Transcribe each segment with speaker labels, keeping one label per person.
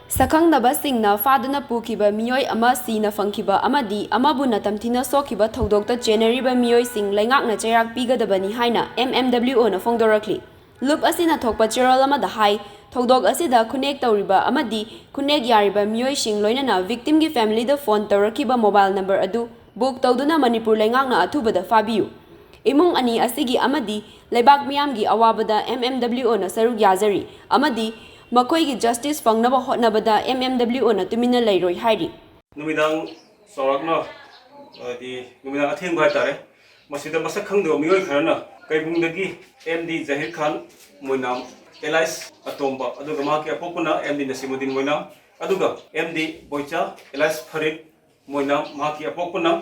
Speaker 1: ꯁꯛꯈꯪꯅꯕꯁꯤꯡꯅ ꯐꯥꯗꯨꯅ ꯄꯨꯈꯤꯕ ꯃꯤꯑꯣꯏ ꯑꯃ ꯁꯤꯅ ꯐꯪꯈꯤꯕ ꯑꯃꯗꯤ ꯑꯃꯕꯨ ꯅꯇꯝꯊꯤꯅ ꯁꯣꯛꯈꯤꯕ ꯊꯧꯗꯣꯛꯇ ꯆꯦꯟꯅꯔꯤꯕ ꯃꯤꯑꯣꯏꯁꯤꯡ ꯂꯩꯉꯥꯛꯅ ꯆꯩꯔꯥꯛ ꯄꯤꯒꯗꯕꯅꯤ ꯍꯥꯏꯅ MMWOꯅ ꯐꯣꯡꯗꯣꯔꯛꯂꯤ꯫ ꯂꯨꯞ ꯑꯁꯤꯅ ꯊꯣꯛꯄ ꯆꯦꯔꯣꯜ ꯑꯃꯗ ꯍꯥꯏ ꯊꯧꯗꯣꯛ ꯑꯁꯤꯗ ꯈꯨꯟꯅꯦꯛ ꯇꯧꯔꯤꯕ ꯑꯃꯗꯤ ꯈꯨꯟꯅꯦꯛ ꯌꯥꯔꯤꯕ ꯃꯤꯑꯣꯏꯁꯤꯡ ꯂꯣꯏꯅꯅ ꯚꯤꯛꯇꯤꯝꯒꯤ ꯐꯦꯃꯤꯂꯤꯗ ꯐꯣꯟ ꯇꯧꯔꯛꯈꯤꯕ ꯃꯣꯕꯥꯏꯜ ꯅꯝꯕꯔ ꯑꯗꯨ ꯕꯨꯛ ꯇꯧꯗꯨꯅ ꯃꯅꯤꯄꯨꯔ ꯂꯩꯉꯥꯛꯅ ꯑꯊꯨꯕꯗ ꯐꯥꯕꯤꯌꯨ꯫ ꯏꯃꯨꯡ ꯑꯅꯤ ꯑꯁꯤꯒꯤ ꯑꯃꯗꯤ ꯂꯩꯕꯥꯛ ꯃꯤꯌꯥꯝꯒꯤ ꯑꯋꯥꯕꯗ MMWOꯅ ꯁꯔꯨꯛ ꯌꯥꯖꯔꯤ ꯑꯃꯗꯤ ꯃꯈꯣꯏꯒꯤ ꯖꯁꯇꯤꯁ ꯐꯪꯅꯕ ꯍꯣꯠꯅꯕꯗ MMWOꯅ ꯇꯨꯃꯤꯟꯅ ꯂꯩꯔꯣꯏ ꯍꯥꯏꯔꯤ꯫
Speaker 2: ꯅꯨꯃꯤꯗꯥꯡ ꯆꯥꯎꯔꯛꯅ ꯅꯨꯃꯤꯗꯥꯡ ꯑꯊꯦꯡꯕ ꯍꯥꯏꯇꯥꯔꯦ ꯃꯁꯤꯗ ꯃꯁꯛ ꯈꯪꯗꯕ ꯃꯤꯑꯣꯏ ꯈꯔꯅ ꯀꯩꯕꯨꯡꯗꯒꯤ MD ꯖꯍꯤꯔ ꯈꯥꯟ ꯃꯣꯏꯅꯥꯝ ꯑꯦꯂꯥꯏꯁ ꯑꯇꯣꯝꯕ ꯑꯗꯨꯒ ꯃꯍꯥꯛꯀꯤ ꯑꯄꯣꯛꯄꯅ MD ꯅꯁꯤꯃꯨꯗꯤꯟ ꯃꯣꯏꯅꯥꯝ ꯑꯗꯨꯒ MD ꯕꯣꯏꯆꯥ ꯑꯦꯂꯥꯏꯁ ꯐꯔꯤꯗ ꯃꯣꯏꯅꯥꯝ ꯃꯍꯥꯛꯀꯤ ꯑꯄꯣꯛꯄꯅ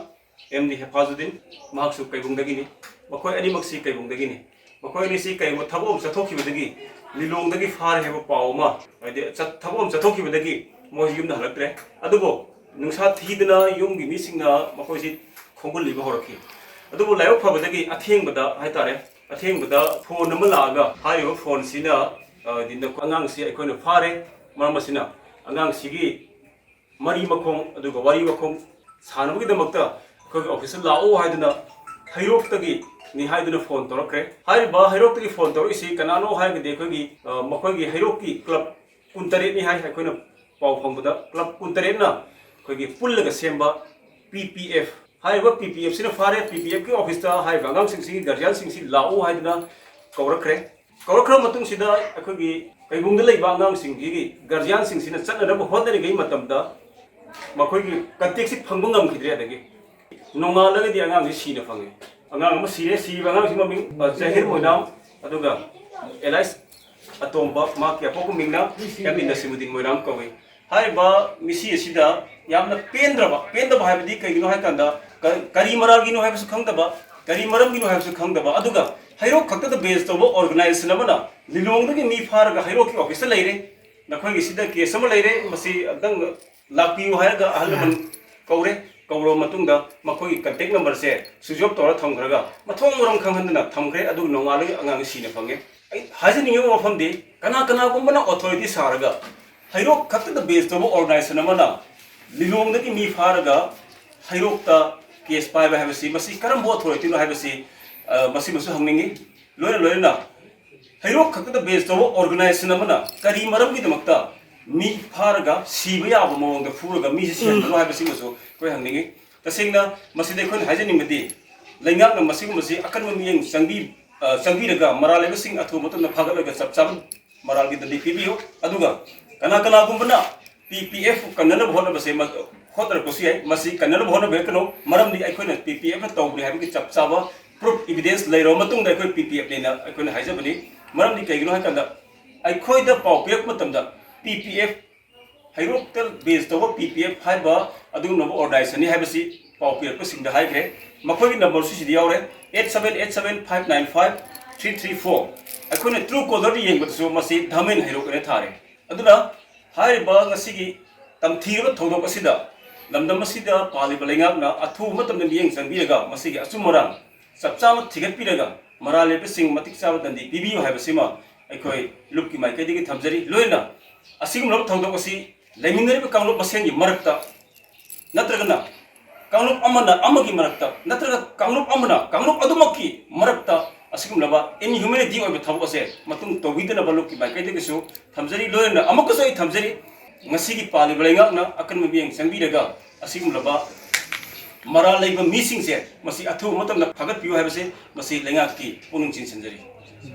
Speaker 2: MD ꯍꯦꯐꯥꯖꯨꯗꯤꯟ ꯃꯍꯥꯛꯁꯨ ꯀꯩꯕꯨꯡꯗꯒꯤꯅꯤ ꯃꯈꯣꯏ ꯑꯅꯤꯃꯛꯁꯤ ꯀꯩꯕꯨꯡꯗꯒꯤꯅꯤ ꯃꯈꯣꯏ ꯑꯅꯤꯁꯤ ꯀꯩꯒꯨꯝꯕ ꯊꯕꯛ ꯑꯃ ꯆꯠꯊꯣꯛꯈꯤꯕꯗꯒꯤ ꯂꯤꯂꯣꯡꯗꯒꯤ ꯐꯥꯔꯦ ꯍꯥꯏꯕ ꯄꯥꯎ ꯑꯃ ꯍꯥꯏꯗꯤ ꯊꯕꯛ ꯑꯃ ꯆꯠꯊꯣꯛꯈꯤꯕꯗꯒꯤ ꯃꯣꯏ ꯌꯨꯝꯗ ꯍꯜꯂꯛꯇ꯭ꯔꯦ ꯑꯗꯨꯕꯨ ꯅꯨꯡꯁꯥ ꯊꯤꯗꯅ ꯌꯨꯝꯒꯤ ꯃꯤꯁꯤꯡꯅ ꯃꯈꯣꯏꯁꯤ ꯈꯣꯡꯒꯨꯜꯂꯤꯕ ꯍꯧꯔꯛꯈꯤ ꯑꯗꯨꯕꯨ ꯂꯥꯏꯕꯛ ꯐꯕꯗꯒꯤ ꯑꯊꯦꯡꯕꯗ ꯍꯥꯏꯇꯥꯔꯦ ꯑꯊꯦꯡꯕꯗ ꯐꯣꯟ ꯑꯃ ꯂꯥꯛꯑꯒ ꯍꯥꯏꯔꯤꯕ ꯐꯣꯟꯁꯤꯅ ꯑꯉꯥꯡꯁꯤ ꯑꯩꯈꯣꯏꯅ ꯐꯥꯔꯦ ꯃꯔꯝ ꯑꯁꯤꯅ ꯑꯉꯥꯡꯁꯤꯒꯤ ꯃꯔꯤ ꯃꯈꯣꯡ ꯑꯗꯨꯒ ꯋꯥꯔꯤ ꯃꯈꯣꯡ ꯁꯥꯟꯅꯕꯒꯤꯗꯃꯛꯇ ꯑꯩꯈꯣꯏꯒꯤ ꯑꯣꯐꯤꯁꯇ ꯂꯥꯛꯑꯣ ꯍꯥꯏꯗꯨꯅ ꯍꯩꯔꯣꯛꯇꯒꯤꯅꯤ ꯍꯥꯏꯗꯨꯅ ꯐꯣꯟ ꯇꯧꯔꯛꯈ꯭रे ꯍꯥꯏꯔꯤꯕ ꯍꯩꯔꯣꯛꯇꯒꯤ ꯐꯣꯟ ꯇꯧꯔꯛꯏꯁꯤ ꯀꯅꯥꯅꯣ ꯍꯥꯏꯔꯒꯗꯤ ꯑꯩꯈꯣꯏꯒꯤ ꯃꯈꯣꯏꯒꯤ ꯍꯩꯔꯣꯛꯀꯤ ꯀ꯭ꯂꯕ 68ꯅꯤ ꯍꯥꯏ ꯑꯩꯈꯣꯏꯅ ꯄꯥꯎ ꯐꯪꯕꯗ ꯀ꯭ꯂꯕ 68ꯅ ꯑꯩꯈꯣꯏꯒꯤ ꯄꯨꯜꯂꯒ ꯁꯦꯝꯕ PPF ꯍꯥꯏꯔꯤꯕ PPF ꯁꯤꯅ ꯐꯥꯔꯦ PPFꯀꯤ ꯑꯣꯐꯤꯁꯇ ꯍꯥꯏꯔꯤꯕ ꯑꯉꯥꯡꯁꯤꯡꯁꯤꯒꯤ ꯒꯥꯔꯖꯤꯌꯥꯟꯁꯤꯡꯁꯤ ꯂꯥꯛꯑꯣ ꯍꯥꯏꯗꯨꯅ ꯀꯧꯔꯛꯈ꯭ꯔꯕ ꯃꯇꯨꯡꯁꯤꯗ ꯑꯩꯈꯣꯏꯒꯤ ꯀꯩꯕꯨꯡꯗ ꯂꯩꯕ ꯑꯉꯥꯡꯁꯤꯡꯒꯤ ꯒꯥꯔꯖꯤꯌꯥꯟꯁꯤꯡꯁꯤꯅ ꯆꯠꯅꯅꯕ ꯍꯣꯠꯅꯔꯤꯉꯩ ꯃꯇꯝꯗ ꯃꯈꯣꯏꯒꯤ ꯀꯟꯇꯦꯛꯁꯤ ꯐꯪꯕ ꯉꯝꯈꯤꯗ꯭ꯔꯦ ꯑꯗꯒꯤ ꯅꯣꯡꯉꯥꯜꯂꯒꯗꯤ ꯑꯉꯥꯡꯁꯤ ꯁꯤꯅ ꯐꯪꯉꯦ ꯑꯉꯥꯡ ꯑꯃ ꯁꯤꯔꯦ ꯁꯤꯕ ꯑꯉꯥꯡꯁꯤ ꯃꯃꯤꯡ ꯖꯍꯤꯔ ꯃꯣꯏꯅꯥꯝ ꯑꯗꯨꯒ ꯑꯦꯂꯥꯏꯁ ꯑꯇꯣꯝꯕ ꯃꯍꯥꯛꯀꯤ ꯑꯄꯣꯛꯄ ꯃꯤꯡꯅ MD ꯅꯁꯤꯃꯨꯗꯤꯟ ꯃꯣꯏꯅꯥꯝ ꯀꯧꯏ ꯍꯥꯏꯔꯤꯕ ꯃꯤꯁꯤ ꯑꯁꯤꯗ ꯌꯥꯝꯅ ꯄꯦꯟꯗꯕ ꯍꯥꯏꯕꯗꯤ ꯀꯩꯒꯤꯅꯣ ꯍꯥꯏ ꯀꯥꯟꯗ ꯀꯔꯤ ꯃꯔꯥꯜꯒꯤꯅꯣ ꯍꯥꯏꯕꯁꯨ ꯈꯪꯗꯕ ꯀꯔꯤ ꯃꯔꯝꯒꯤꯅꯣ ꯍꯥꯏꯕꯁꯨ ꯈꯪꯗꯕ ꯑꯗꯨꯒ ꯍꯩꯔꯣꯛ ꯈꯛꯇꯗ ꯕꯦꯖ ꯇꯧꯕ ꯑꯣꯔꯒꯅꯥꯏꯖꯦꯁꯟ ꯑꯃꯅ ꯂꯤꯂꯣꯡꯗꯒꯤ ꯃꯤ ꯐꯥꯔꯒ ꯍꯩꯔꯣꯛꯀꯤ ꯑꯣꯐꯤꯁꯇ ꯂꯩꯔꯦ ꯅꯈꯣꯏꯒꯤ ꯁꯤꯗ ꯀꯦꯁ ꯑꯃ ꯂꯩꯔꯦ ꯃꯁꯤ ꯑꯝꯇꯪ ꯂꯥꯛꯄꯤꯌꯨ ꯍꯥꯏꯔꯒ ꯑꯍꯜ ꯂꯃꯟ ꯀꯧꯔꯕ ꯃꯇꯨꯡꯗ ꯃꯈꯣꯏꯒꯤ ꯀꯟꯇꯦꯛ ꯅꯝꯕꯔꯁꯦ ꯁ꯭ꯋꯤꯆ ꯑꯣꯐ ꯇꯧꯔ ꯊꯝꯈ꯭ꯔꯒ ꯃꯊꯣꯡ ꯃꯔꯝ ꯈꯪꯍꯟꯗꯅ ꯊꯝꯈ꯭ꯔꯦ ꯑꯗꯨꯒ ꯅꯣꯡꯉꯥꯜꯂꯒ ꯑꯉꯥꯡ ꯁꯤꯅ ꯐꯪꯉꯦ ꯑꯩ ꯍꯥꯏꯖꯅꯤꯡꯉꯤꯕ ꯃꯐꯝꯗꯤ ꯀꯅꯥꯒꯨꯝꯕꯅ ꯑꯣꯊꯣꯔꯤꯇꯤ ꯁꯥꯔꯒ ꯍꯩꯔꯣꯛ ꯈꯛꯇꯗ ꯕꯦꯖ ꯇꯧꯕ ꯑꯣꯔꯒꯅꯥꯏꯖꯦꯁꯟ ꯑꯃꯅ ꯂꯤꯂꯣꯡꯗꯒꯤ ꯃꯤ ꯐꯥꯔꯒ ꯍꯩꯔꯣꯛꯇ ꯀꯦꯁ ꯄꯥꯏꯕ ꯍꯥꯏꯕꯁꯤ ꯃꯁꯤ ꯀꯔꯝꯕ ꯑꯣꯊꯣꯔꯤꯇꯤꯅꯣ ꯍꯥꯏꯕꯁꯤ ꯃꯁꯤꯃꯁꯨ ꯍꯪꯅꯤꯡꯉꯤ ꯂꯣꯏꯅ ꯍꯩꯔꯣꯛ ꯈꯛꯇꯗ ꯕꯦꯖ ꯇꯧꯕ ꯑꯣꯔꯒꯅꯥꯏꯖꯦꯁꯟ ꯑꯃꯅ ꯀꯔꯤ ꯃꯔꯝꯒꯤꯗꯃꯛꯇ ꯃꯤ ꯐꯥꯔꯒ ꯁꯤꯕ ꯌꯥꯕ ꯃꯑꯣꯡꯗ ꯐꯨꯔꯒ ꯃꯤꯁꯤ ꯁꯤꯍꯟꯕꯅꯣ ꯍꯥꯏꯕꯁꯤꯃꯁꯨ ꯑꯩꯈꯣꯏ ꯍꯪꯅꯤꯡꯉꯤ ꯇꯁꯦꯡꯅ ꯃꯁꯤꯗ ꯑꯩꯈꯣꯏꯅ ꯍꯥꯏꯖꯅꯤꯡꯕꯗꯤ ꯂꯩꯉꯥꯛꯅ ꯃꯁꯤꯒꯨꯝꯕꯁꯤ ꯑꯀꯟꯕ ꯃꯤꯠꯌꯦꯡ ꯆꯪꯕꯤꯔꯒ ꯃꯔꯥꯜ ꯂꯩꯕꯁꯤꯡ ꯑꯊꯨꯕ ꯃꯇꯝꯗ ꯐꯥꯒꯠꯂꯒ ꯆꯞ ꯆꯥꯕ ꯃꯔꯥꯜꯒꯤ ꯗꯟꯗꯤ ꯄꯤꯕꯤꯌꯨ ꯑꯗꯨꯒ ꯀꯅꯥꯒꯨꯝꯕꯅ PPF ꯀꯟꯅꯅꯕ ꯍꯣꯠꯅꯕꯁꯦ ꯍꯣꯠꯅꯔꯛꯄꯁꯨ ꯌꯥꯏ ꯃꯁꯤ ꯀꯟꯅꯅꯕ ꯍꯣꯠꯅꯕ ꯌꯥꯀꯅꯨ ꯃꯔꯝꯗꯤ ꯑꯩꯈꯣꯏꯅ PPFꯅ ꯇꯧꯕꯅꯤ ꯍꯥꯏꯕꯒꯤ ꯆꯞ ꯆꯥꯕ ꯄ꯭ꯔꯨꯐ ꯏꯚꯤꯗꯦꯟꯁ ꯂꯩꯔꯕ ꯃꯇꯨꯡꯗ ꯑꯩꯈꯣꯏ PPFꯅꯦꯅ ꯑꯩꯈꯣꯏꯅ ꯍꯥꯏꯖꯕꯅꯤ ꯃꯔꯝꯗꯤ ꯀꯩꯒꯤꯅꯣ ꯍꯥꯏꯀꯥꯟꯗ ꯑꯩꯈꯣꯏꯗ ꯄꯥꯎ ꯄꯤꯔꯛꯄ ꯃꯇꯝꯗ PPF ꯍꯩꯔꯣꯛꯇ ꯕꯦꯖ ꯇꯧꯕ PPF ꯍꯥꯏꯕ ꯑꯗꯨꯒꯨꯝꯂꯕ ꯑꯣꯔꯒꯅꯥꯏꯖꯦꯁꯟꯅꯤ ꯍꯥꯏꯕꯁꯤ ꯄꯥꯎ ꯄꯤꯔꯛꯄꯁꯤꯡꯗ ꯍꯥꯏꯈ꯭ꯔꯦ ꯃꯈꯣꯏꯒꯤ ꯅꯝꯕꯔꯁꯨ ꯁꯤꯗ ꯌꯥꯎꯔꯦ 8787595334 ꯑꯩꯈꯣꯏꯅ ꯇ꯭ꯔꯨ ꯀꯣꯂꯔꯗ ꯌꯦꯡꯕꯗꯁꯨ ꯃꯁꯤ ꯙꯥꯃꯦꯟ ꯍꯩꯔꯣꯛ ꯑꯣꯏꯅ ꯊꯥꯔꯦ ꯑꯗꯨꯅ ꯍꯥꯏꯔꯤꯕ ꯉꯁꯤꯒꯤ ꯇꯝꯊꯤꯔꯕ ꯊꯧꯗꯣꯛ ꯑꯁꯤꯗ ꯂꯝꯗꯝ ꯑꯁꯤꯗ ꯄꯥꯜꯂꯤꯕ ꯂꯩꯉꯥꯛꯅ ꯑꯊꯨꯕ ꯃꯇꯝꯗ ꯃꯤꯠꯌꯦꯡ ꯆꯪꯕꯤꯔꯒ ꯃꯁꯤꯒꯤ ꯑꯆꯨꯝ ꯑꯔꯥꯟ ꯆꯞ ꯆꯥꯅ ꯊꯤꯒꯠꯄꯤꯔꯒ ꯃꯔꯥꯜ ꯂꯩꯕꯁꯤꯡ ꯃꯇꯤꯛ ꯆꯥꯕ ꯗꯟꯗꯤ ꯄꯤꯕꯤꯌꯨ ꯍꯥꯏꯕꯁꯤꯃ ꯑꯩꯈꯣꯏ ꯂꯨꯞꯀꯤ ꯃꯥꯏꯀꯩꯗꯒꯤ ꯊꯝꯖꯔꯤ ꯂꯣꯏꯅ ꯑꯁꯤꯒꯨꯝꯂꯕ ꯊꯧꯗꯣꯛ ꯑꯁꯤ ꯂꯩꯃꯤꯟꯅꯔꯤꯕ ꯀꯥꯡꯂꯨꯞ ꯃꯁꯦꯟꯒꯤ ꯃꯔꯛꯇ ꯅꯠꯇ꯭ꯔꯒꯅ ꯀꯥꯡꯂꯨꯞ ꯑꯃꯅ ꯑꯃꯒꯤ ꯃꯔꯛꯇ ꯅꯠꯇ꯭ꯔꯒ ꯀꯥꯡꯂꯨꯞ ꯑꯃꯅ ꯀꯥꯡꯂꯨꯞ ꯑꯗꯨꯃꯛꯀꯤ ꯃꯔꯛꯇ ꯑꯁꯤꯒꯨꯝꯂꯕ ꯏꯟꯍ꯭ꯌꯨꯃꯦꯅꯤꯇꯤ ꯑꯣꯏꯕ ꯊꯕꯛ ꯑꯁꯦ ꯃꯇꯨꯡ ꯇꯧꯕꯤꯗꯅꯕ ꯂꯨꯞꯀꯤ ꯃꯥꯏꯀꯩꯗꯒꯤꯁꯨ ꯊꯝꯖꯔꯤ ꯂꯣꯏꯅ ꯑꯃꯨꯛꯀꯁꯨ ꯑꯩ ꯊꯝꯖꯔꯤ ꯉꯁꯤꯒꯤ ꯄꯥꯜꯂꯤꯕ ꯂꯩꯉꯥꯛꯅ ꯑꯀꯟꯕ ꯃꯤꯠꯌꯦꯡ ꯆꯪꯕꯤꯔꯒ ꯑꯁꯤꯒꯨꯝꯂꯕ ꯃꯔꯥꯜ ꯂꯩꯕ ꯃꯤꯁꯤꯡꯁꯦ ꯃꯁꯤ ꯑꯊꯨꯕ ꯃꯇꯝꯗ ꯐꯥꯒꯠꯄꯤꯌꯨ ꯍꯥꯏꯕꯁꯤ ꯃꯁꯤ ꯂꯩꯉꯥꯛꯀꯤ ꯄꯨꯛꯅꯤꯡ ꯆꯤꯡꯁꯤꯟꯖꯔꯤ